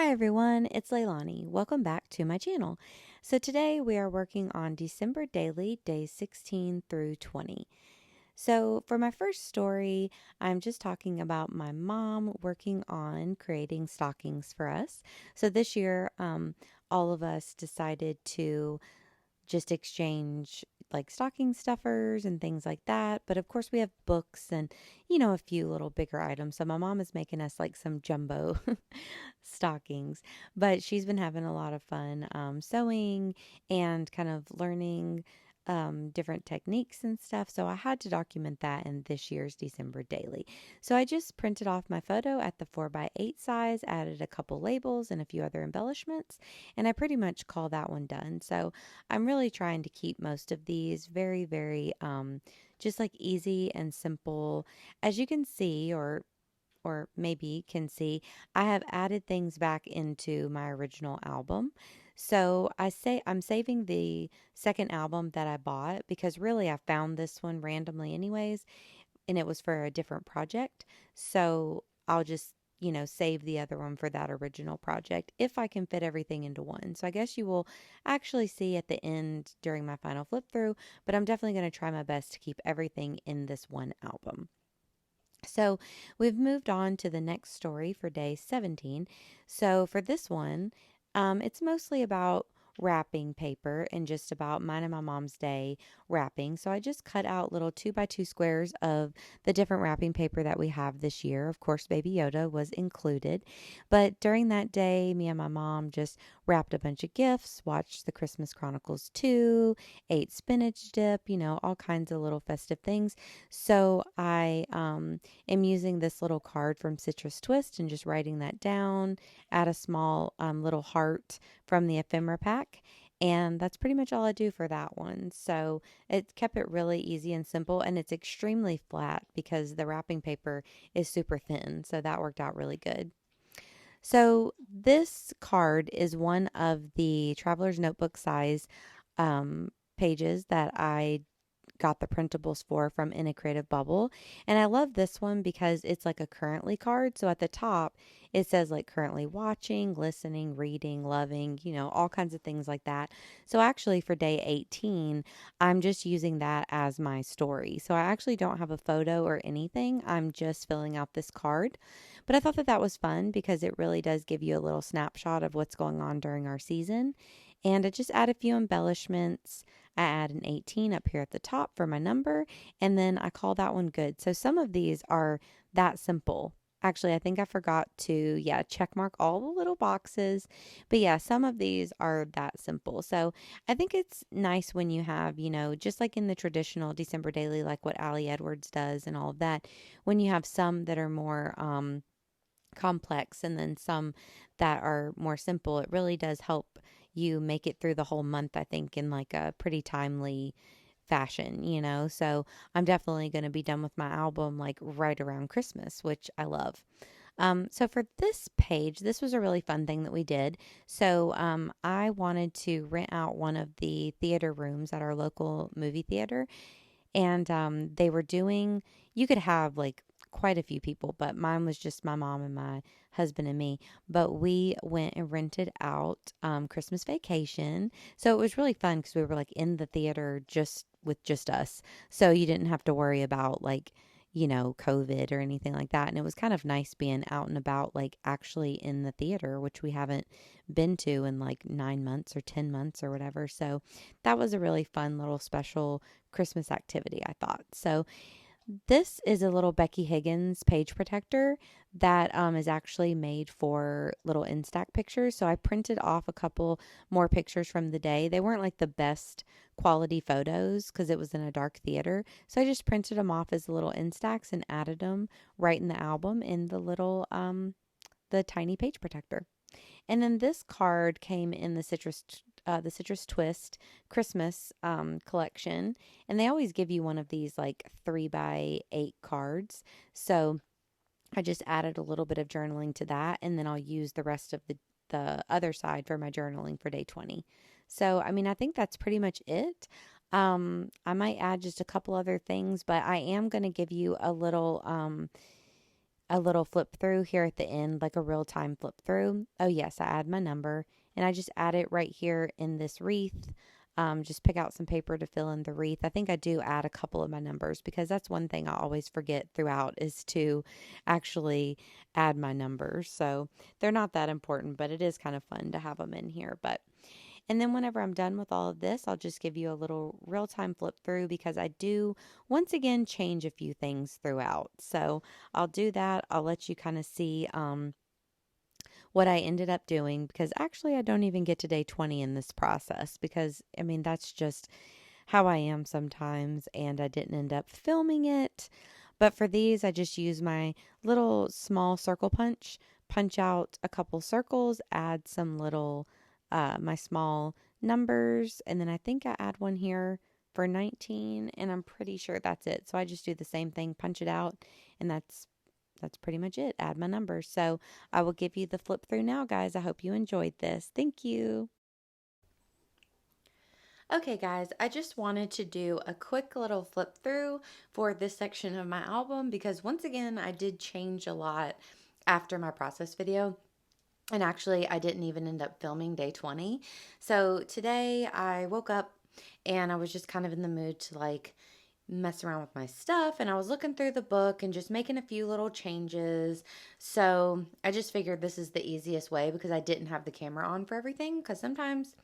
Hi everyone, it's Leilani. Welcome back to my channel. So today we are working on December daily, days 16 through 20. So for my first story, I'm just talking about my mom working on creating stockings for us. So this year, all of us decided to just exchange like stocking stuffers and things like that. But of course, we have books and, a few little bigger items. So my mom is making us like some jumbo stockings. But she's been having a lot of fun sewing and kind of learning different techniques and stuff. So I had to document that in this year's December daily. So I just printed off my photo at the 4x8 size, added a couple labels and a few other embellishments, and I pretty much call that one done. So I'm really trying to keep most of these very, very just like easy and simple. As you can see, or maybe can see, I have added things back into my original album. So I say I'm saving the second album that I bought because really I found this one randomly anyways, and it was for a different project. So I'll just save the other one for that original project if I can fit everything into one. So I guess you will actually see at the end during my final flip through, but I'm definitely going to try my best to keep everything in this one album. So we've moved on to the next story for day 17. So for this one, it's mostly about wrapping paper and just about mine and my mom's day wrapping. So I just cut out little 2x2 squares of the different wrapping paper that we have this year. Of course, Baby Yoda was included. But during that day, me and my mom just wrapped a bunch of gifts, watched the Christmas Chronicles 2, ate spinach dip, all kinds of little festive things. So I am using this little card from Citrus Twist and just writing that down, add a small little heart from the ephemera pack. And that's pretty much all I do for that one. So it kept it really easy and simple, and it's extremely flat because the wrapping paper is super thin. So that worked out really good. So this card is one of the Traveler's Notebook size pages that I got the printables for from In a Creative Bubble. And I love this one because it's like a currently card. So at the top, it says like currently watching, listening, reading, loving, all kinds of things like that. So actually for day 18, I'm just using that as my story. So I actually don't have a photo or anything. I'm just filling out this card. But I thought that that was fun because it really does give you a little snapshot of what's going on during our season. And I just add a few embellishments. I add an 18 up here at the top for my number, and then I call that one good. So some of these are that simple. Actually, I think I forgot to, check mark all the little boxes. But yeah, some of these are that simple. So I think it's nice when you have, just like in the traditional December daily, like what Allie Edwards does and all of that, when you have some that are more complex and then some that are more simple, it really does help you make it through the whole month, I think, in like a pretty timely fashion. So I'm definitely going to be done with my album like right around Christmas, which I love. So for this page, this was a really fun thing that we did. So I wanted to rent out one of the theater rooms at our local movie theater, and they were doing, you could have like quite a few people, but mine was just my mom and my husband and me. But we went and rented out Christmas Vacation. So it was really fun because we were like in the theater just with just us. So you didn't have to worry about like, COVID or anything like that. And it was kind of nice being out and about, like actually in the theater, which we haven't been to in like 9 months or 10 months or whatever. So that was a really fun little special Christmas activity, I thought. So this is a little Becky Higgins page protector that is actually made for little Instax pictures. So I printed off a couple more pictures from the day. They weren't like the best quality photos because it was in a dark theater. So I just printed them off as little Instax and added them right in the album in the little the tiny page protector. And then this card came in the Citrus Twist Christmas collection, and they always give you one of these like 3x8 cards. So I just added a little bit of journaling to that, and then I'll use the rest of the other side for my journaling for day 20. So I mean, I think that's pretty much it. I might add just a couple other things, but I am going to give you a little a little flip through here at the end, like a real time flip through. Oh, yes, I add my number and I just add it right here in this wreath. Just pick out some paper to fill in the wreath. I think I do add a couple of my numbers because that's one thing I always forget throughout is to actually add my numbers. So they're not that important, but it is kind of fun to have them in here. And then whenever I'm done with all of this, I'll just give you a little real time flip through because I do once again change a few things throughout. So I'll do that. I'll let you kind of see what I ended up doing because actually I don't even get to day 20 in this process because I mean, that's just how I am sometimes, and I didn't end up filming it. But for these, I just use my little small circle punch out a couple circles, add some little, my small numbers, and then I think I add one here for 19, and I'm pretty sure that's it. So I just do the same thing, punch it out, and that's pretty much it. Add my numbers. So I will give you the flip through now, guys. I hope you enjoyed this. Thank you. Okay, guys, I just wanted to do a quick little flip through for this section of my album because once again, I did change a lot after my process video. And actually, I didn't even end up filming day 20. So today I woke up and I was just kind of in the mood to like mess around with my stuff. And I was looking through the book and just making a few little changes. So I just figured this is the easiest way because I didn't have the camera on for everything because sometimes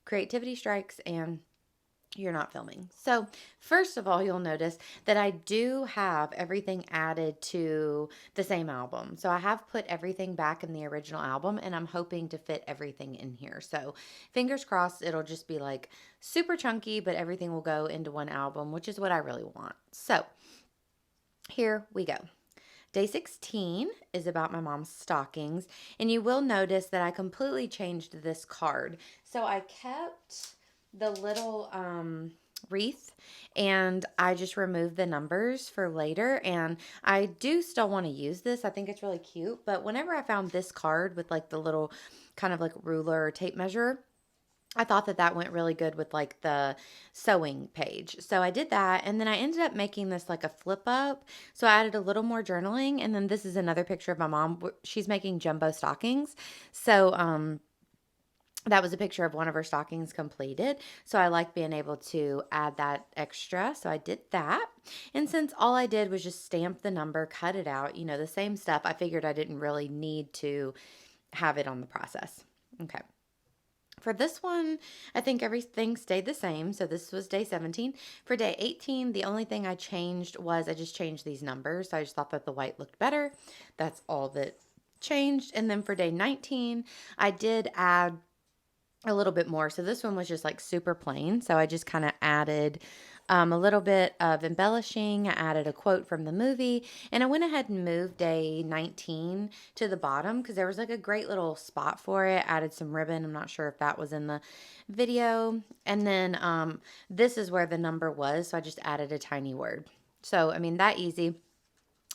creativity strikes and you're not filming. So first of all, you'll notice that I do have everything added to the same album. So I have put everything back in the original album and I'm hoping to fit everything in here. So fingers crossed, it'll just be like super chunky, but everything will go into one album, which is what I really want. So here we go. Day 16 is about my mom's stockings, and you will notice that I completely changed this card. So I kept the little wreath and I just removed the numbers for later, and I do still want to use this. I think it's really cute, but whenever I found this card with like the little kind of like ruler or tape measure, I thought that that went really good with like the sewing page. So I did that, and then I ended up making this like a flip up. So I added a little more journaling, and then this is another picture of my mom. She's making jumbo stockings. So that was a picture of one of her stockings completed. So I like being able to add that extra. So I did that. And since all I did was just stamp the number, cut it out, you know, the same stuff, I figured I didn't really need to have it on the process. Okay. For this one, I think everything stayed the same. So this was day 17. For day 18, the only thing I changed was I just changed these numbers. So I just thought that the white looked better. That's all that changed. And then for day 19, I did add a little bit more. So this one was just like super plain. So I just kind of added a little bit of embellishing. I added a quote from the movie, and I went ahead and moved day 19 to the bottom because there was like a great little spot for it. Added some ribbon. I'm not sure if that was in the video. And then this is where the number was. So I just added a tiny word. So, I mean, that easy.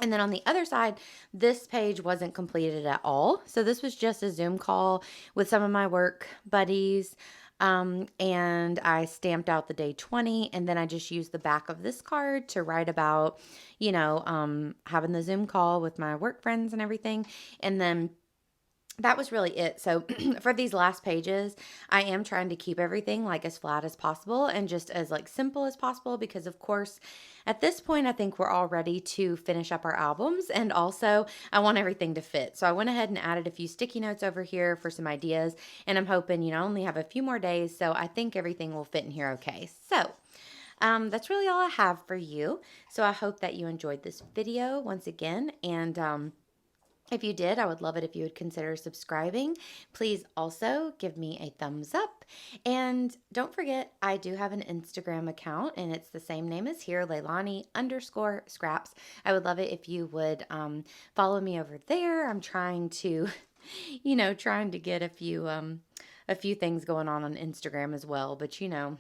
And then on the other side, this page wasn't completed at all. So this was just a Zoom call with some of my work buddies. And I stamped out the day 20, and then I just used the back of this card to write about, you know, having the Zoom call with my work friends and everything. And then that was really it. So for these last pages, I am trying to keep everything like as flat as possible and just as like simple as possible because of course at this point I think we're all ready to finish up our albums, and also I want everything to fit. So I went ahead and added a few sticky notes over here for some ideas, and I'm hoping, you know, I only have a few more days, so I think everything will fit in here okay. So that's really all I have for you. So I hope that you enjoyed this video once again, and if you did, I would love it if you would consider subscribing. Please also give me a thumbs up. And don't forget, I do have an Instagram account, and it's the same name as here, Leilani_scraps. I would love it if you would follow me over there. I'm trying to, you know, trying to get a few things going on Instagram as well. But, you know,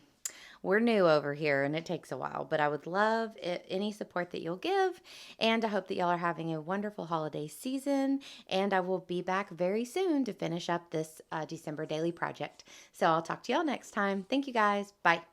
we're new over here and it takes a while, but I would love any support that you'll give. And I hope that y'all are having a wonderful holiday season. And I will be back very soon to finish up this December daily project. So I'll talk to y'all next time. Thank you guys. Bye.